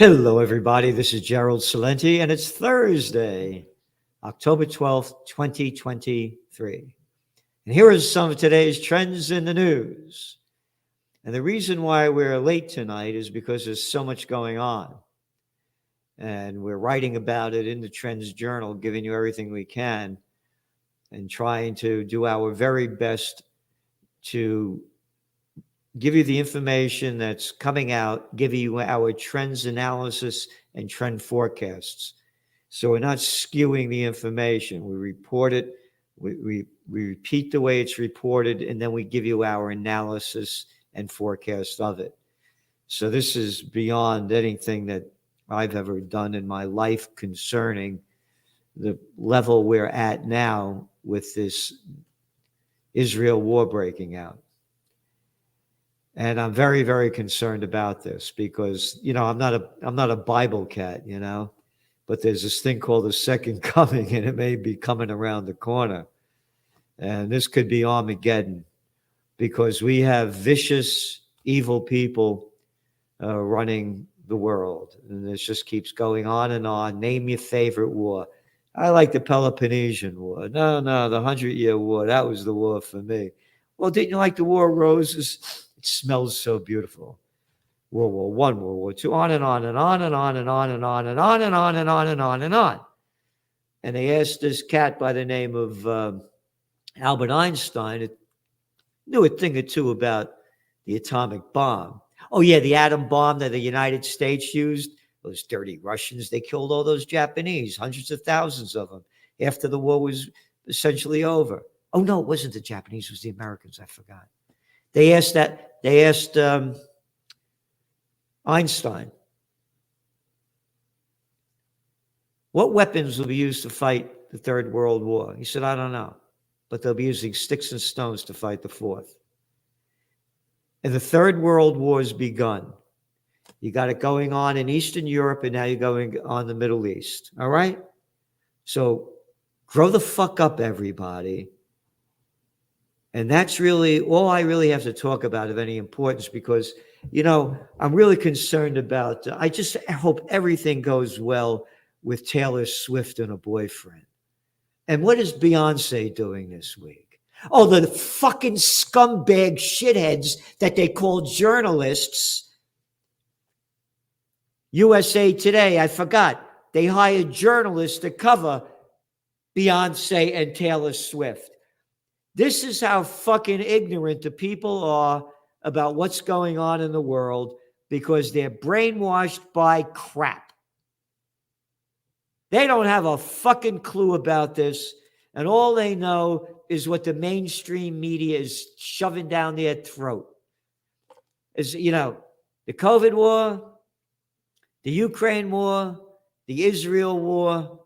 Hello, everybody. This is Gerald Celente, and it's Thursday, October 12th, 2023. And here are some of today's trends in the news. And the reason why we're late tonight is because there's so much going on. And we're writing about it in the Trends Journal, giving you everything we can, and trying to do our very best to give you the information that's coming out, give you our trends analysis and trend forecasts. So we're not skewing the information. We report it, we repeat the way it's reported, and then we give you our analysis and forecast of it. So this is beyond anything that I've ever done in my life concerning the level we're at now with this Israel war breaking out. And I'm very, very concerned about this because, I'm not a Bible cat, but there's this thing called the second coming, and it may be coming around the corner. And this could be Armageddon because we have vicious, evil people running the world. And this just keeps going on and on. Name your favorite war. I like the Peloponnesian War. No, the 100-Year War. That was the war for me. Well, didn't you like the War of Roses? It smells so beautiful. World War I, World War II, on and on and on and on and on and on and on and on and on and on and on. And they asked this cat by the name of Albert Einstein, knew a thing or two about the atomic bomb. Oh, yeah, the atom bomb that the United States used, those dirty Russians, they killed all those Japanese, hundreds of thousands of them, after the war was essentially over. Oh, no, it wasn't the Japanese, it was the Americans, I forgot. They asked Einstein, what weapons will be used to fight the Third World War? He said, I don't know, but they'll be using sticks and stones to fight the fourth. And the Third World War has begun. You got it going on in Eastern Europe, and now you're going on the Middle East. All right? So grow the fuck up, everybody. And that's really all I really have to talk about of any importance because, I'm really concerned about, I just hope everything goes well with Taylor Swift and a boyfriend. And what is Beyonce doing this week? Oh, the fucking scumbag shitheads that they call journalists. USA Today, I forgot. They hired journalists to cover Beyonce and Taylor Swift. This is how fucking ignorant the people are about what's going on in the world because they're brainwashed by crap. They don't have a fucking clue about this, and all they know is what the mainstream media is shoving down their throat. Is, the COVID war, the Ukraine war, the Israel war.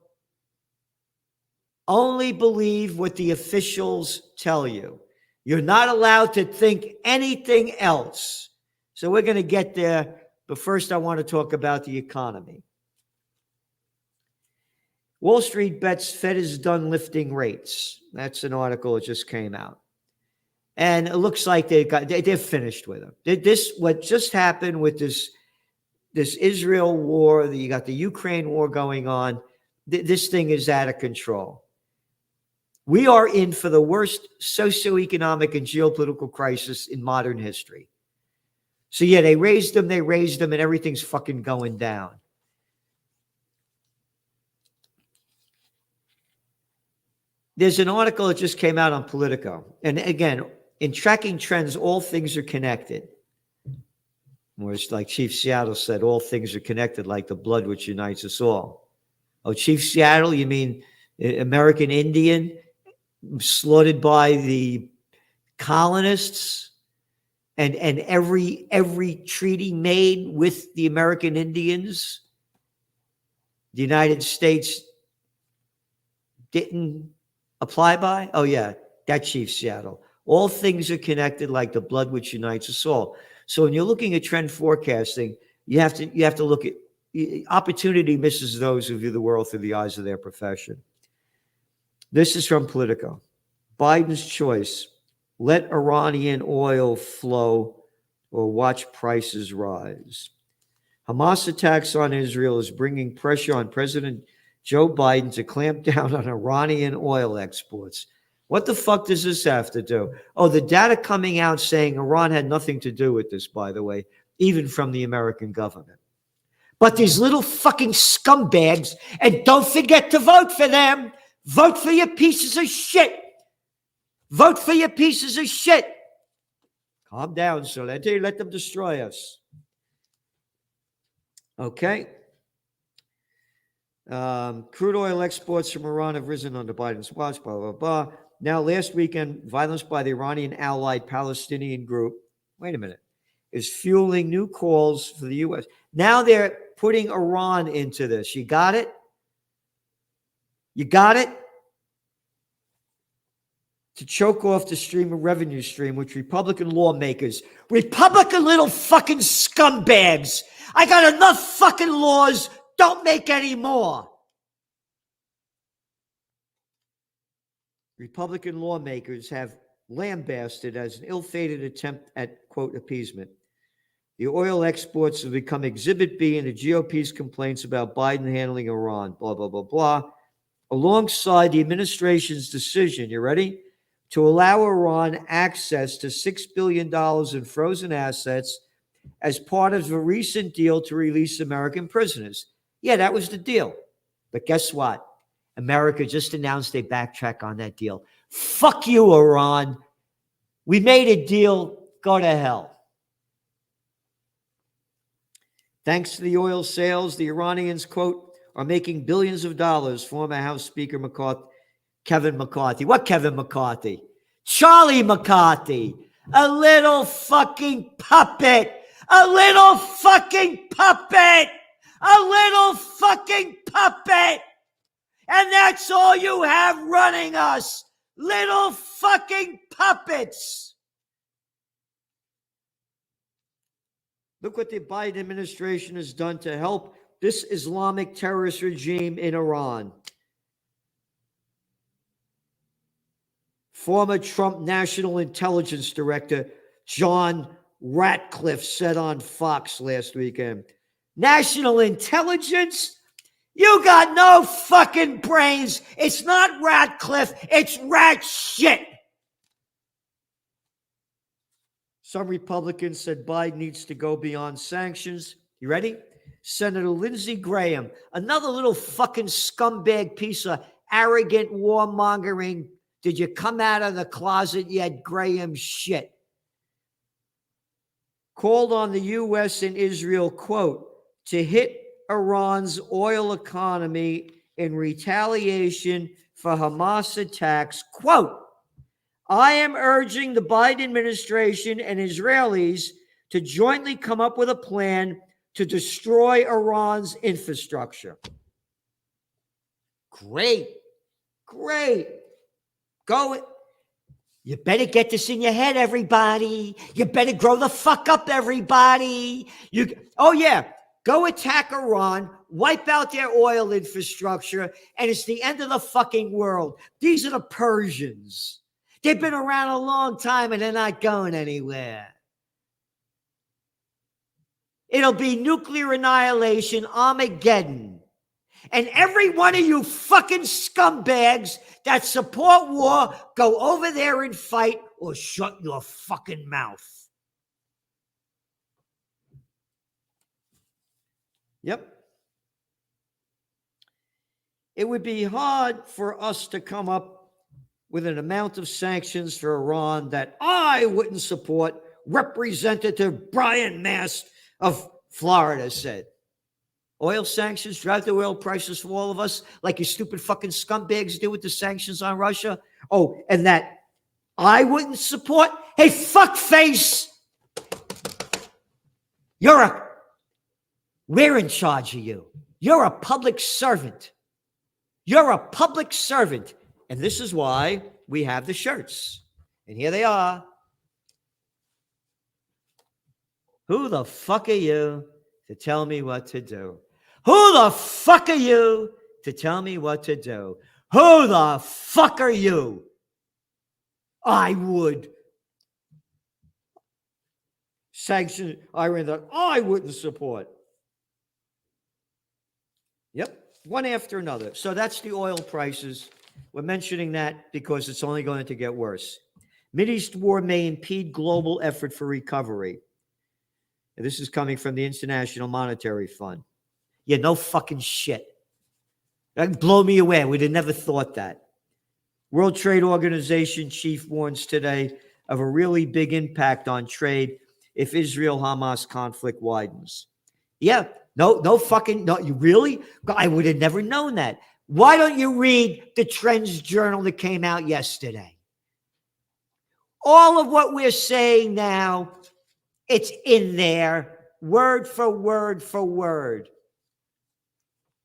Only believe what the officials tell you. You're not allowed to think anything else. So we're going to get there. But first, I want to talk about the economy. Wall Street bets Fed is done lifting rates. That's an article that just came out. And it looks like they're finished with them. What just happened with this Israel war, you got the Ukraine war going on. This thing is out of control. We are in for the worst socioeconomic and geopolitical crisis in modern history. So yeah, they raised them, and everything's fucking going down. There's an article that just came out on Politico. And again, in tracking trends, all things are connected. Or it's like Chief Seattle said, all things are connected like the blood which unites us all. Oh, Chief Seattle, you mean American Indian? Slaughtered by the colonists and every treaty made with the American Indians, the United States didn't apply by? Oh yeah, that Chief Seattle. All things are connected like the blood which unites us all. So when you're looking at trend forecasting, you have to look at opportunity misses those who view the world through the eyes of their profession. This is from Politico. Biden's choice: let Iranian oil flow or watch prices rise. Hamas attacks on Israel is bringing pressure on President Joe Biden to clamp down on Iranian oil exports. What the fuck does this have to do? Oh, the data coming out saying Iran had nothing to do with this, by the way, even from the American government. But these little fucking scumbags, and don't forget to vote for them. Vote for your pieces of shit. Vote for your pieces of shit. Calm down, Celente. Let them destroy us. Okay. Crude oil exports from Iran have risen under Biden's watch, blah, blah, blah. Now, last weekend, violence by the Iranian-allied Palestinian group, wait a minute, is fueling new calls for the U.S. Now they're putting Iran into this. You got it? You got it? To choke off the revenue stream, which Republican lawmakers, Republican little fucking scumbags, I got enough fucking laws, don't make any more. Republican lawmakers have lambasted as an ill-fated attempt at, quote, appeasement. The oil exports have become Exhibit B in the GOP's complaints about Biden handling Iran, blah, blah, blah, blah, alongside the administration's decision, you ready? To allow Iran access to $6 billion in frozen assets as part of a recent deal to release American prisoners. Yeah, that was the deal. But guess what? America just announced they backtrack on that deal. Fuck you, Iran. We made a deal. Go to hell. Thanks to the oil sales, the Iranians, quote, are making billions of dollars, former House Speaker Kevin McCarthy. What Kevin McCarthy? Charlie McCarthy. A little fucking puppet. A little fucking puppet. A little fucking puppet. And that's all you have running us. Little fucking puppets. Look what the Biden administration has done to help this Islamic terrorist regime in Iran. Former Trump National Intelligence Director John Ratcliffe said on Fox last weekend, National Intelligence? You got no fucking brains. It's not Ratcliffe. It's rat shit. Some Republicans said Biden needs to go beyond sanctions. You ready? Senator Lindsey Graham, another little fucking scumbag piece of arrogant warmongering. Did you come out of the closet yet, Graham shit? Called on the U.S. and Israel, quote, to hit Iran's oil economy in retaliation for Hamas attacks. Quote, I am urging the Biden administration and Israelis to jointly come up with a plan to destroy Iran's infrastructure. Great. Go. You better get this in your head, everybody. You better grow the fuck up, everybody. Go attack Iran, wipe out their oil infrastructure, and it's the end of the fucking world. These are the Persians. They've been around a long time and they're not going anywhere. It'll be nuclear annihilation, Armageddon. And every one of you fucking scumbags that support war, go over there and fight or shut your fucking mouth. Yep. It would be hard for us to come up with an amount of sanctions for Iran that I wouldn't support, Representative Brian Mast of Florida said. Oil sanctions drive the oil prices for all of us like you stupid fucking scumbags do with the sanctions on Russia. Oh, and that I wouldn't support? Hey, fuckface! We're in charge of you. You're a public servant. You're a public servant. And this is why we have the shirts. And here they are. Who the fuck are you to tell me what to do? Who the fuck are you to tell me what to do? Who the fuck are you? I would sanction Iran that I wouldn't support. Yep, one after another. So that's the oil prices. We're mentioning that because it's only going to get worse. Mideast war may impede global effort for recovery. And this is coming from the International Monetary Fund. Yeah, no fucking shit. That blow me away. We'd have never thought that. World Trade Organization chief warns today of a really big impact on trade if Israel-Hamas conflict widens. Yeah, no, you really? I would have never known that. Why don't you read the Trends Journal that came out yesterday? All of what we're saying now, it's in there, word for word for word.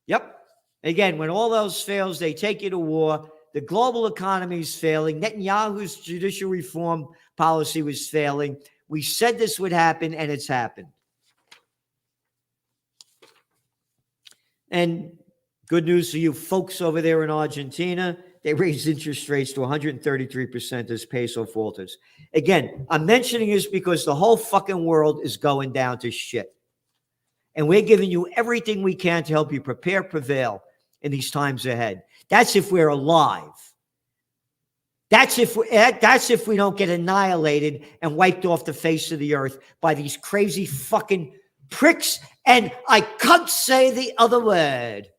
Yep. Again, when all else fails, they take you to war. The global economy is failing. Netanyahu's judicial reform policy was failing. We said this would happen, and it's happened. And good news for you folks over there in Argentina. They raised interest rates to 133% as peso falters. Again, I'm mentioning this because the whole fucking world is going down to shit. And we're giving you everything we can to help you prevail in these times ahead. That's if we're alive. That's if we don't get annihilated and wiped off the face of the earth by these crazy fucking pricks. And I can't say the other word.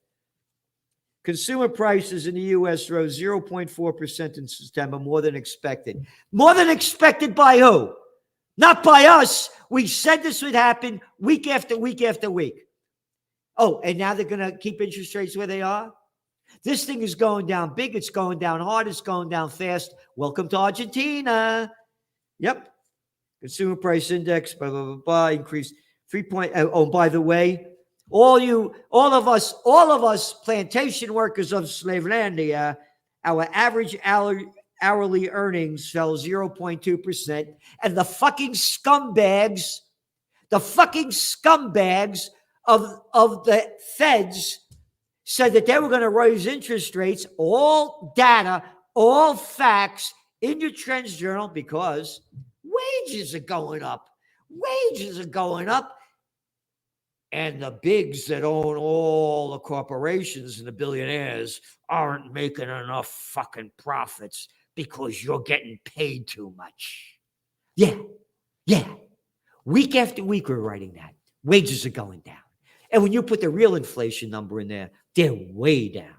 Consumer prices in the U.S. rose 0.4% in September, more than expected. More than expected by who? Not by us. We said this would happen week after week after week. Oh, and now they're going to keep interest rates where they are? This thing is going down big. It's going down hard. It's going down fast. Welcome to Argentina. Yep. Consumer price index, blah, blah, blah, blah, increased 3 point. Oh, by the way, all of us plantation workers of Slavelandia, our average hourly earnings fell 0.2%. And the fucking scumbags of the feds said that they were going to raise interest rates, all data, all facts in your Trends Journal because wages are going up. Wages are going up. And the bigs that own all the corporations and the billionaires aren't making enough fucking profits because you're getting paid too much. Yeah. Week after week, we're writing that. Wages are going down. And when you put the real inflation number in there, they're way down.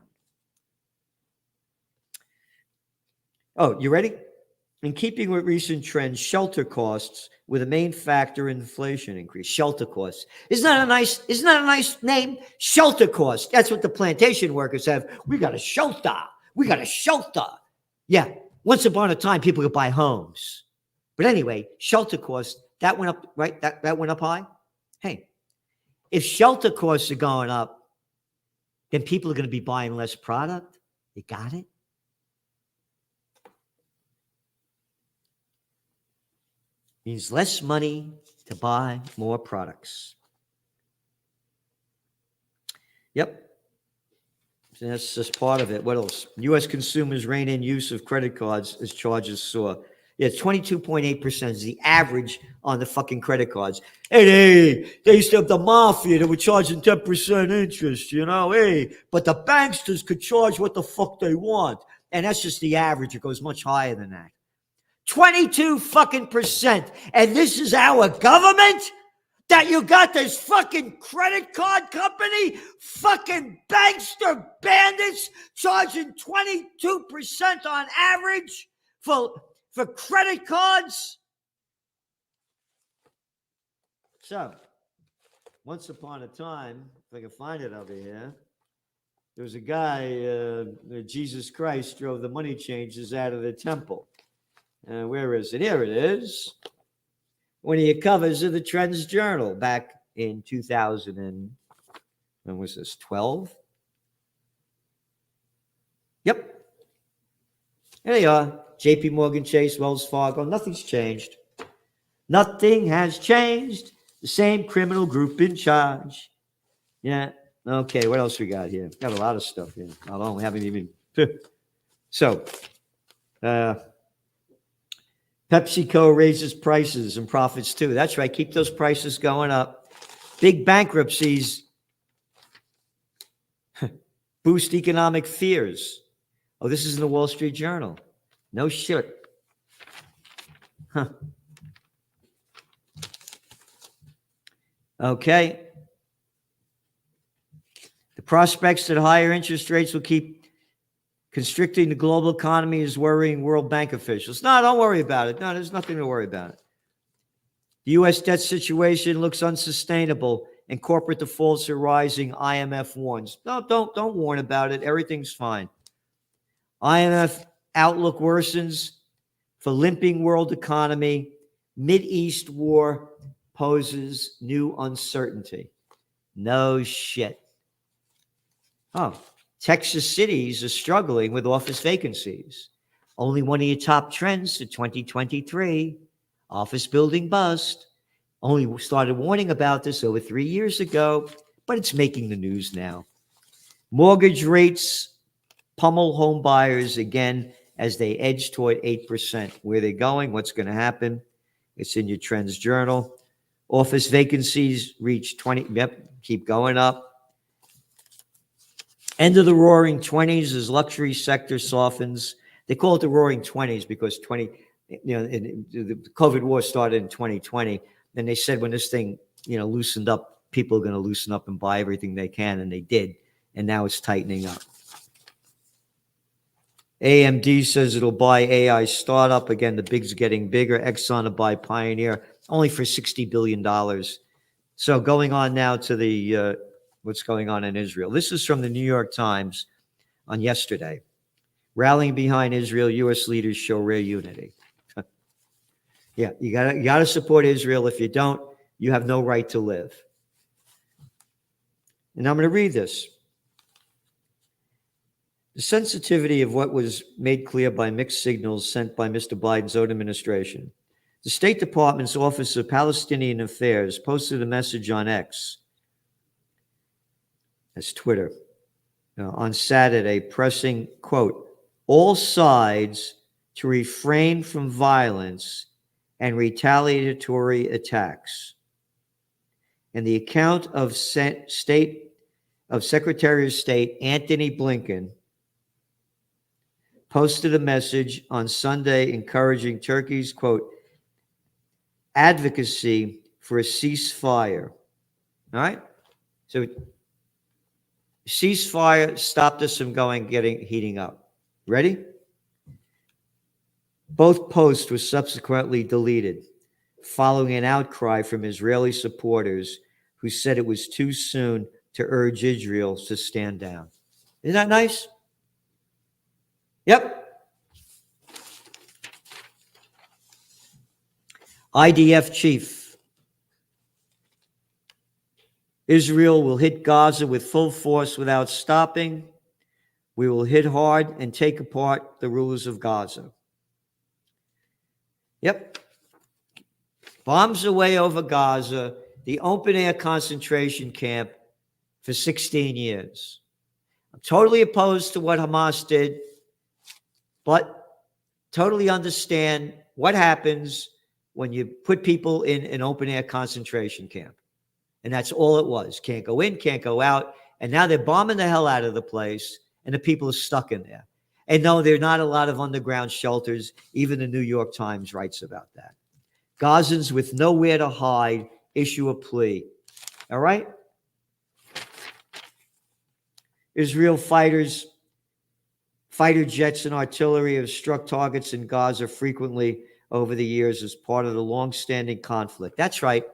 Oh, you ready? In keeping with recent trends, shelter costs were the main factor in inflation increase. Shelter costs. Isn't that a nice name? Shelter costs. That's what the plantation workers have. We got a shelter. Yeah. Once upon a time, people could buy homes. But anyway, shelter costs, that went up, right? That went up high. Hey, if shelter costs are going up, then people are going to be buying less product. You got it? Means less money to buy more products. Yep. So that's just part of it. What else? U.S. consumers rein in use of credit cards as charges soar. Yeah, 22.8% is the average on the fucking credit cards. Hey, they used to have the mafia that were charging 10% interest, Hey, but the banksters could charge what the fuck they want. And that's just the average. It goes much higher than that. 22 fucking percent. And this is our government? That you got this fucking credit card company, fucking bankster bandits charging 22% on average for credit cards? So, once upon a time, if I can find it over here, there was a guy, Jesus Christ drove the money changers out of the temple. Where is it? Here it is. One of your covers of the Trends Journal back in 2000 and when was this? 12? Yep. There you are. JP Morgan Chase, Wells Fargo. Nothing's changed. Nothing has changed. The same criminal group in charge. Yeah. Okay. What else we got here? Got a lot of stuff here. Although we haven't even. So, PepsiCo raises prices and profits too. That's right. Keep those prices going up. Big bankruptcies. Boost economic fears. Oh, this is in the Wall Street Journal. No shit. Huh. Okay. The prospects that higher interest rates will keep constricting the global economy is worrying World Bank officials. No, don't worry about it. No, there's nothing to worry about. The U.S. debt situation looks unsustainable and corporate defaults are rising, IMF warns. No, don't warn about it. Everything's fine. IMF outlook worsens for limping world economy. Mideast war poses new uncertainty. No shit. Oh, Texas cities are struggling with office vacancies. Only one of your top trends for 2023, office building bust. Only started warning about this over 3 years ago, but it's making the news now. Mortgage rates pummel home buyers again as they edge toward 8%. Where are they going? What's going to happen? It's in your Trends Journal. Office vacancies reach 20. Yep, keep going up. End of the roaring 20s as luxury sector softens. They call it the roaring 20s because the COVID war started in 2020. And they said when this thing, loosened up, people are going to loosen up and buy everything they can, and they did. And now it's tightening up. AMD says it'll buy AI startup. Again, the big's getting bigger. Exxon to buy Pioneer, only for $60 billion. So going on now to the what's going on in Israel. This is from the New York Times on yesterday. Rallying behind Israel, U.S. leaders show rare unity. Yeah, you gotta support Israel. If you don't, you have no right to live. And I'm going to read this. The sensitivity of what was made clear by mixed signals sent by Mr. Biden's own administration. The State Department's Office of Palestinian Affairs posted a message on X, that's Twitter, on Saturday, pressing, quote, all sides to refrain from violence and retaliatory attacks. And the account of Secretary of State Antony Blinken posted a message on Sunday encouraging Turkey's, quote, advocacy for a ceasefire. All right? So ceasefire stopped us from heating up. Ready? Both posts were subsequently deleted following an outcry from Israeli supporters who said it was too soon to urge Israel to stand down. Isn't that nice? Yep. IDF chief. Israel will hit Gaza with full force without stopping. We will hit hard and take apart the rulers of Gaza. Yep. Bombs away over Gaza, the open-air concentration camp for 16 years. I'm totally opposed to what Hamas did, but totally understand what happens when you put people in an open-air concentration camp. And that's all it was. Can't go in, can't go out. And now they're bombing the hell out of the place, and the people are stuck in there. And no, there are not a lot of underground shelters. Even the New York Times writes about that. Gazans with nowhere to hide issue a plea. All right? Israel fighter jets and artillery have struck targets in Gaza frequently over the years as part of the long-standing conflict. That's right.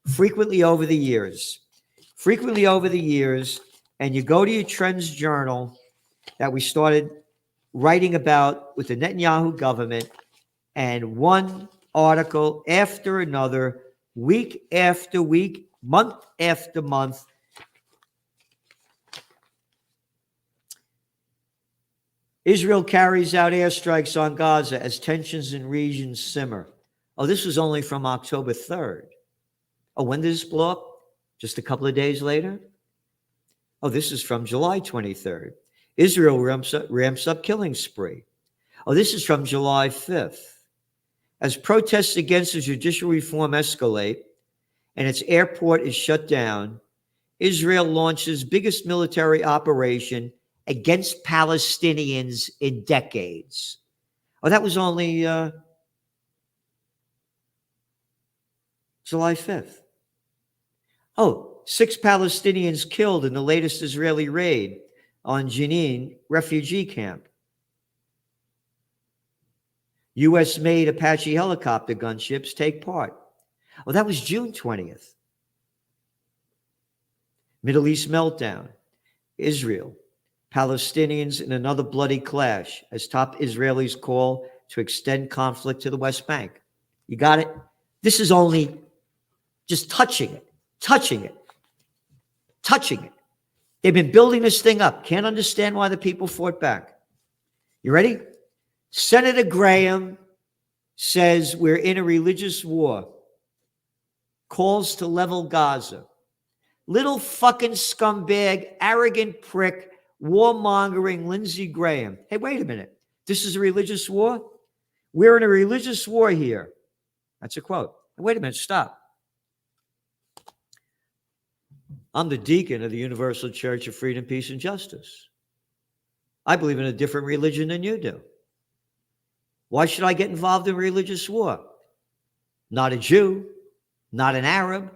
Frequently over the years. And you go to your Trends Journal that we started writing about with the Netanyahu government, and one article after another, week after week, month after month, Israel carries out airstrikes on Gaza as tensions in region simmer. Oh, this was only from October 3rd. Oh, when did this blow up? Just a couple of days later? Oh, this is from July 23rd. Israel ramps up killing spree. Oh, this is from July 5th. As protests against the judicial reform escalate and its airport is shut down, Israel launches biggest military operation against Palestinians in decades. Oh, that was only July 5th. Oh, 6 Palestinians killed in the latest Israeli raid on Jenin refugee camp. U.S.-made Apache helicopter gunships take part. Oh, that was June 20th. Middle East meltdown. Israel. Palestinians in another bloody clash as top Israelis call to extend conflict to the West Bank. You got it? This is only just touching it. They've been building this thing up. Can't understand why the people fought back. You ready? Senator Graham says we're in a religious war. Calls to level Gaza. Little fucking scumbag, arrogant prick, warmongering Lindsey Graham. Hey, wait a minute. This is a religious war? We're in a religious war here. That's a quote. Wait a minute. Stop. I'm the deacon of the Universal Church of Freedom, Peace, and Justice. I believe in a different religion than you do. Why should I get involved in religious war? Not a Jew, not an Arab.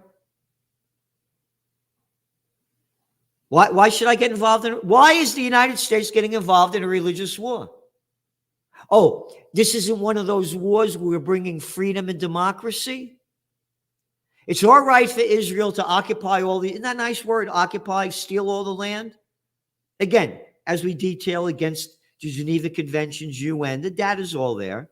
Why should I get involved in it? Why is the United States getting involved in a religious war? Oh, this isn't one of those wars where we're bringing freedom and democracy? It's all right for Israel to occupy all the, isn't that a nice word, occupy, steal all the land? Again, as we detail against the Geneva Conventions, UN, the data's all there.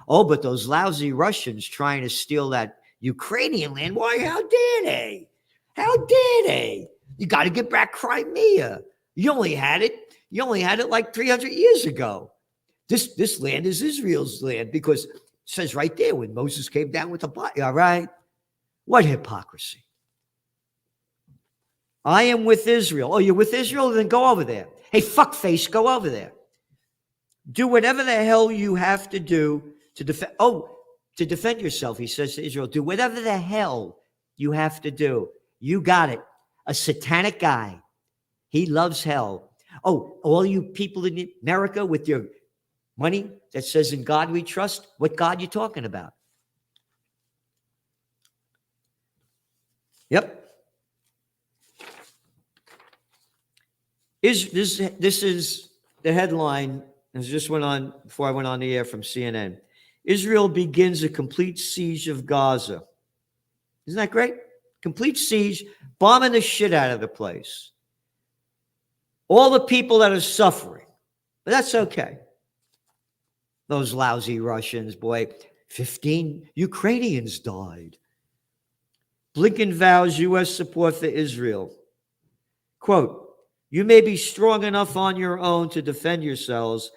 Oh, but those lousy Russians trying to steal that Ukrainian land, why, how dare they? How dare they? You got to get back Crimea. You only had it like 300 years ago. This land is Israel's land because it says right there when Moses came down with the body, all right? What hypocrisy. I am with Israel. Oh, you're with Israel? Then go over there. Hey, fuckface, go over there. Do whatever the hell you have to do to defend. Oh, to defend yourself, he says to Israel. Do whatever the hell you have to do. You got it. A satanic guy. He loves hell. Oh, all you people in America with your money that says in God we trust, what God you talking about? Yep. This is the headline, as just went on before I went on the air from CNN. Israel begins a complete siege of Gaza. Isn't that great? Complete siege, bombing the shit out of the place. All the people that are suffering. But that's okay. Those lousy Russians, boy, 15 Ukrainians died. Blinken vows U.S. support for Israel. Quote, you may be strong enough on your own to defend yourselves,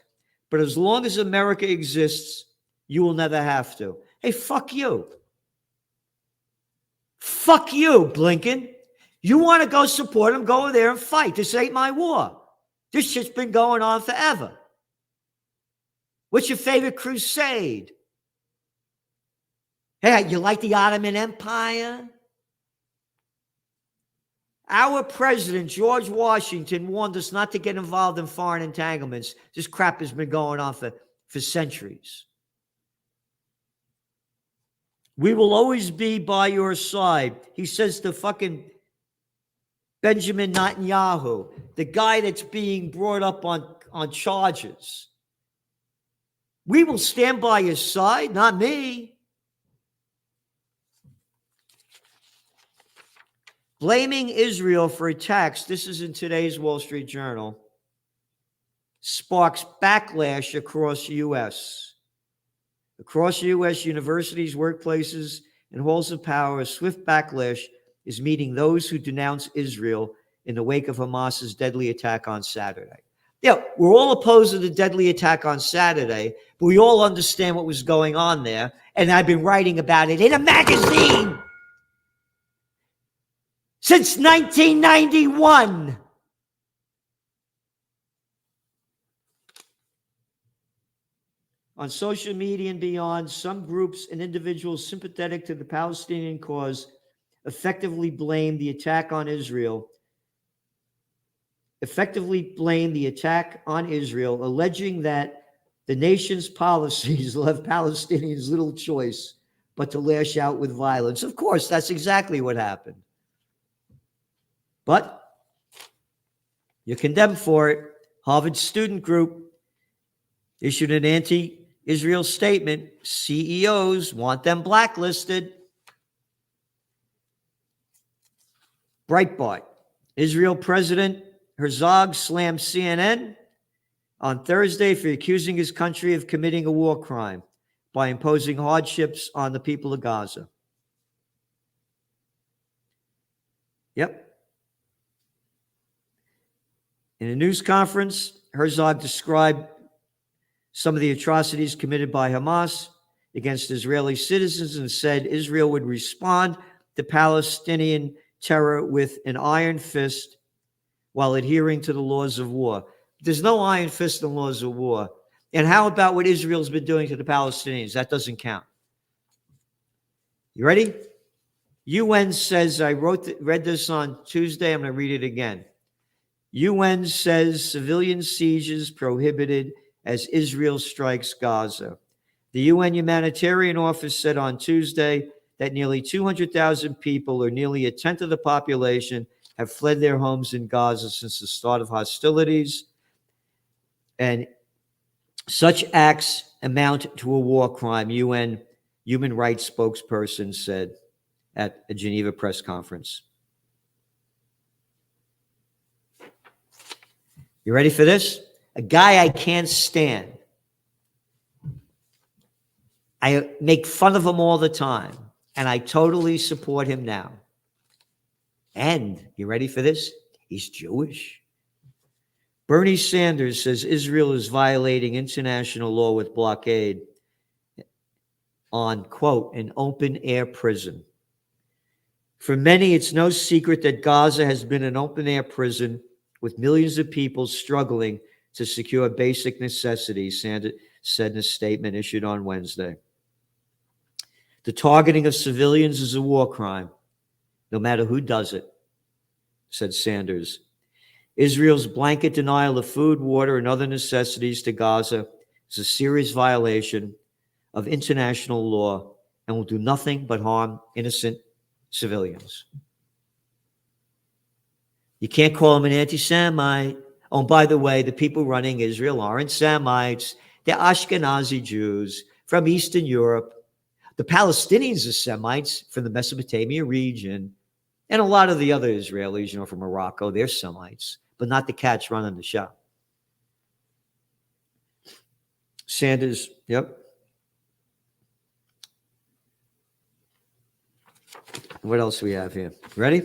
but as long as America exists, you will never have to. Hey, fuck you. Fuck you, Blinken. You want to go support them, go over there and fight. This ain't my war. This shit's been going on forever. What's your favorite crusade? Hey, you like the Ottoman Empire? Our president, George Washington, warned us not to get involved in foreign entanglements. This crap has been going on for centuries. We will always be by your side. He says to fucking Benjamin Netanyahu, the guy that's being brought up on charges. We will stand by your side, not me. Blaming Israel for attacks, this is in today's Wall Street Journal, sparks backlash across the U.S. Across U.S. universities, workplaces, and halls of power, a swift backlash is meeting those who denounce Israel in the wake of Hamas's deadly attack on Saturday. Yeah, we're all opposed to the deadly attack on Saturday, but we all understand what was going on there, and I've been writing about it in a magazine since 1991. On social media and beyond, some groups and individuals sympathetic to the Palestinian cause effectively blamed the attack on Israel, alleging that the nation's policies left Palestinians little choice but to lash out with violence. Of course, that's exactly what happened. But you're condemned for it. Harvard student group issued an anti-Israel statement. CEOs want them blacklisted. Breitbart. Israel President Herzog slammed CNN on Thursday for accusing his country of committing a war crime by imposing hardships on the people of Gaza. Yep. In a news conference, Herzog described some of the atrocities committed by Hamas against Israeli citizens and said Israel would respond to Palestinian terror with an iron fist while adhering to the laws of war. There's no iron fist in laws of war. And how about what Israel's been doing to the Palestinians? That doesn't count. You ready? UN says, I read this on Tuesday. I'm going to read it again. UN says civilian sieges prohibited as Israel strikes Gaza. The UN Humanitarian Office said on Tuesday that nearly 200,000 people, or nearly a tenth of the population, have fled their homes in Gaza since the start of hostilities. And such acts amount to a war crime, UN human rights spokesperson said at a Geneva press conference. You ready for this? A guy I can't stand. I make fun of him all the time, and I totally support him now. And you ready for this? He's Jewish. Bernie Sanders says Israel is violating international law with blockade on, quote, an open-air prison. For many, it's no secret that Gaza has been an open-air prison with millions of people struggling to secure basic necessities, Sanders said in a statement issued on Wednesday. The targeting of civilians is a war crime, no matter who does it, said Sanders. Israel's blanket denial of food, water, and other necessities to Gaza is a serious violation of international law and will do nothing but harm innocent civilians. You can't call him an anti-Semite. Oh, and by the way, the people running Israel aren't Semites. They're Ashkenazi Jews from Eastern Europe. The Palestinians are Semites from the Mesopotamia region. And a lot of the other Israelis, from Morocco, they're Semites, but not the cats running the show. Sanders, yep. What else do we have here? Ready?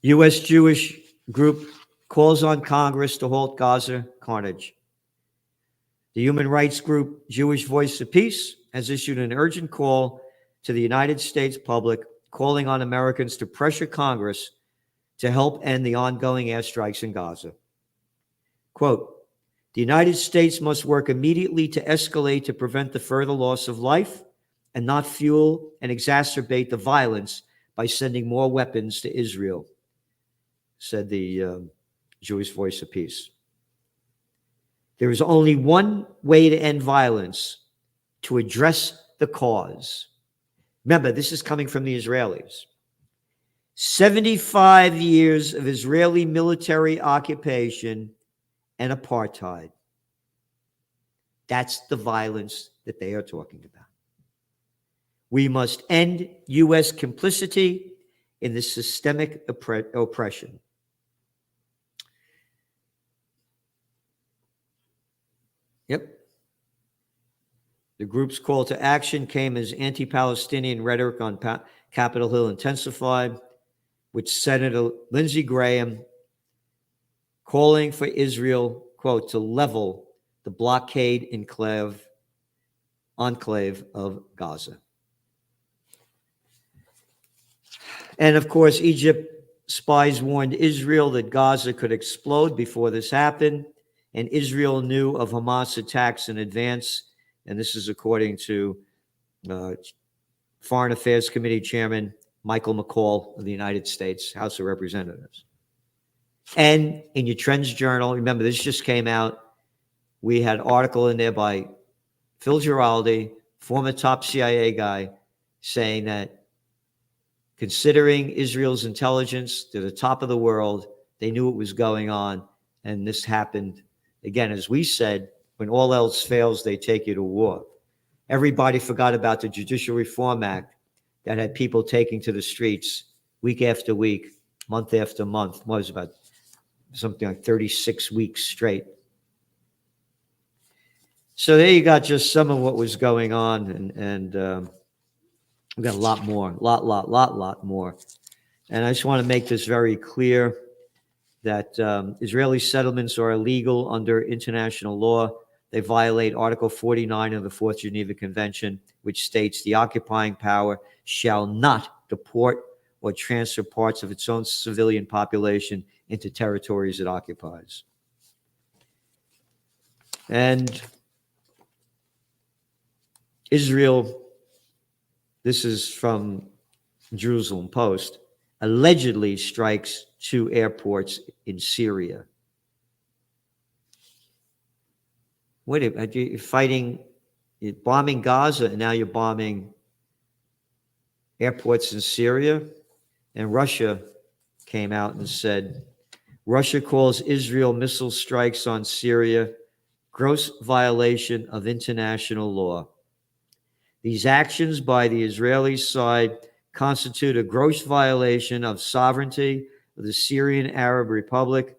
U.S. Jewish group calls on Congress to halt Gaza carnage. The human rights group Jewish Voice of Peace has issued an urgent call to the United States public, calling on Americans to pressure Congress to help end the ongoing airstrikes in Gaza. Quote, the United States must work immediately to escalate to prevent the further loss of life and not fuel and exacerbate the violence by sending more weapons to Israel, said the Jewish Voice of Peace. There is only one way to end violence, to address the cause. Remember, this is coming from the Israelis. 75 years of Israeli military occupation and apartheid. That's the violence that they are talking about. We must end U.S. complicity in this systemic oppression. Yep. The group's call to action came as anti-Palestinian rhetoric on Capitol Hill intensified, with Senator Lindsey Graham calling for Israel, quote, to level the blockade enclave of Gaza. And of course, Egypt spies warned Israel that Gaza could explode before this happened, and Israel knew of Hamas attacks in advance. And this is according to Foreign Affairs Committee Chairman Michael McCall of the United States House of Representatives. And in your Trends Journal, remember, this just came out. We had an article in there by Phil Giraldi, former top CIA guy, saying that considering Israel's intelligence to the top of the world, they knew what was going on. And this happened, again, as we said, when all else fails, they take you to war. Everybody forgot about the Judicial Reform Act that had people taking to the streets week after week, month after month. What was it, about something like 36 weeks straight. So there you got just some of what was going on, and we've got a lot more, lot more. And I just want to make this very clear that Israeli settlements are illegal under international law. They violate Article 49 of the Fourth Geneva Convention, which states the occupying power shall not deport or transfer parts of its own civilian population into territories it occupies. And Israel, this is from Jerusalem Post, allegedly strikes 2 airports in Syria. Wait, you're fighting, you're bombing Gaza, and now you're bombing airports in Syria? And Russia came out and said, Russia calls Israel missile strikes on Syria gross violation of international law. These actions by the Israeli side constitute a gross violation of sovereignty of the Syrian Arab Republic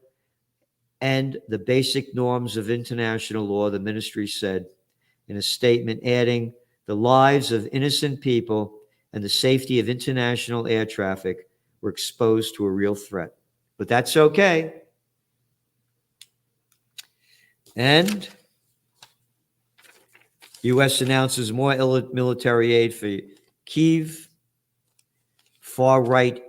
and the basic norms of international law, the ministry said in a statement, adding, the lives of innocent people and the safety of international air traffic were exposed to a real threat. But that's okay. And U.S. announces more military aid for Kyiv. Far-right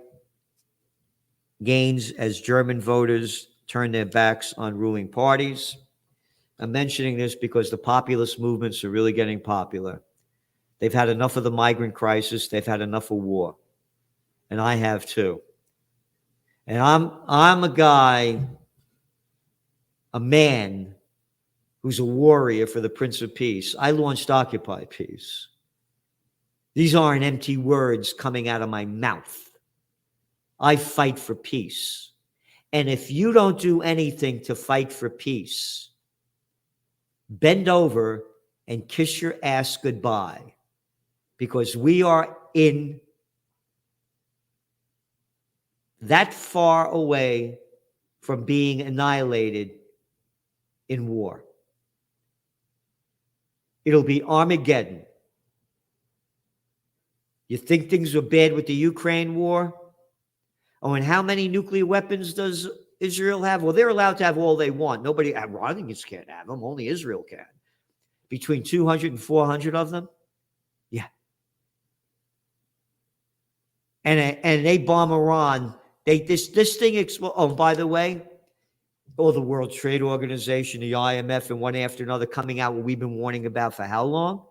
gains as German voters turn their backs on ruling parties. I'm mentioning this because the populist movements are really getting popular. They've had enough of the migrant crisis. They've had enough of war. And I have too. And I'm a guy, a man who's a warrior for the Prince of Peace. I launched Occupy Peace. These aren't empty words coming out of my mouth. I fight for peace. And if you don't do anything to fight for peace, bend over and kiss your ass goodbye, because we are in that far away from being annihilated in war. It'll be Armageddon. You think things were bad with the Ukraine war? Oh, and how many nuclear weapons does Israel have? Well, they're allowed to have all they want. Nobody, Iranians can't have them. Only Israel can. Between 200 and 400 of them? Yeah. And they bomb Iran. This thing explodes. Oh, by the way, all the World Trade Organization, the IMF, and one after another coming out what we've been warning about for how long?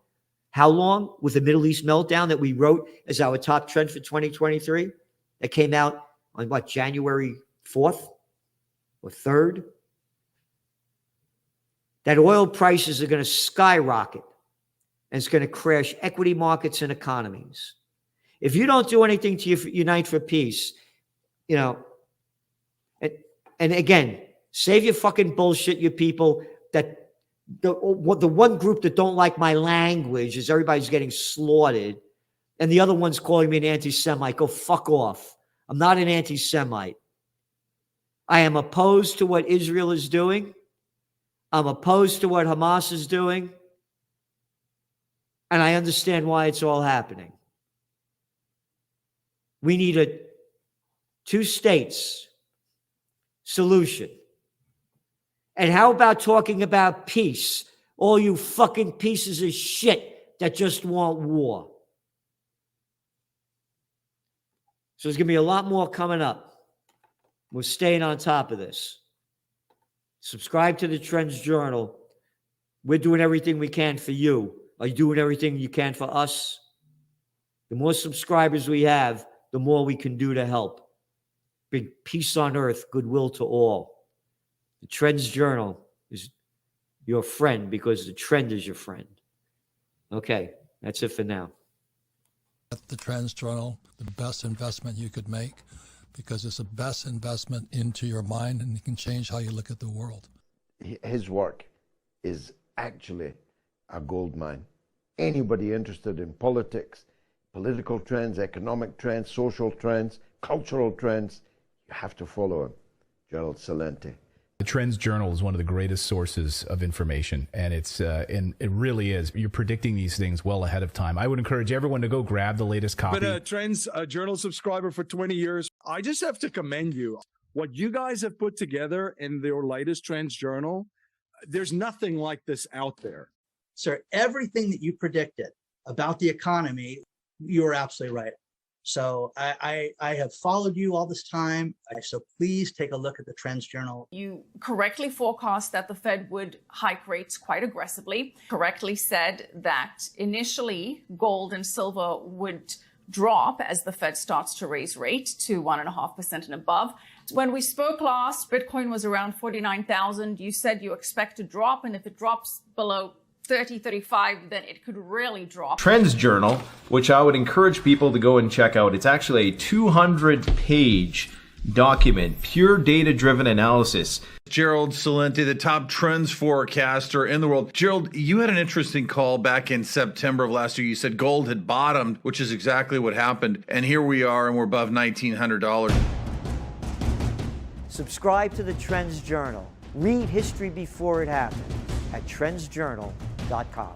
How long? With the Middle East meltdown that we wrote as our top trend for 2023? That came out on what, January 4th or 3rd? That oil prices are going to skyrocket and it's going to crash equity markets and economies. If you don't do anything to unite for peace, you know, and again, save your fucking bullshit, you people. That the one group that don't like my language is everybody's getting slaughtered, and the other one's calling me an anti-Semite. Go fuck off. I'm not an anti-Semite. I am opposed to what Israel is doing. I'm opposed to what Hamas is doing. And I understand why it's all happening. We need a 2 states solution. And how about talking about peace? All you fucking pieces of shit that just want war. So there's going to be a lot more coming up. We're staying on top of this. Subscribe to the Trends Journal. We're doing everything we can for you. Are you doing everything you can for us? The more subscribers we have, the more we can do to help. Bring peace on earth, goodwill to all. The Trends Journal is your friend because the trend is your friend. Okay, that's it for now. At the Trends Journal, the best investment you could make, because it's the best investment into your mind, and it can change how you look at the world. His work is actually a gold mine. Anybody interested in politics, political trends, economic trends, social trends, cultural trends, you have to follow him. Gerald Celente. The Trends Journal is one of the greatest sources of information, and and it really is. You're predicting these things well ahead of time. I would encourage everyone to go grab the latest copy. Been a Trends Journal subscriber for 20 years. I just have to commend you. What you guys have put together in your latest Trends Journal, there's nothing like this out there. Sir, everything that you predicted about the economy, you were absolutely right. So I have followed you all this time. So please take a look at the Trends Journal. You correctly forecast that the Fed would hike rates quite aggressively, correctly said that initially gold and silver would drop as the Fed starts to raise rate to 1.5% and above. When we spoke last, Bitcoin was around 49,000. You said you expect to drop, and if it drops below 30, 35, then it could really drop. Trends Journal, which I would encourage people to go and check out. It's actually a 200-page document, pure data-driven analysis. Gerald Celente, the top trends forecaster in the world. Gerald, you had an interesting call back in September of last year. You said gold had bottomed, which is exactly what happened. And here we are, and we're above $1,900. Subscribe to the Trends Journal. Read history before it happened at trendsjournal.com.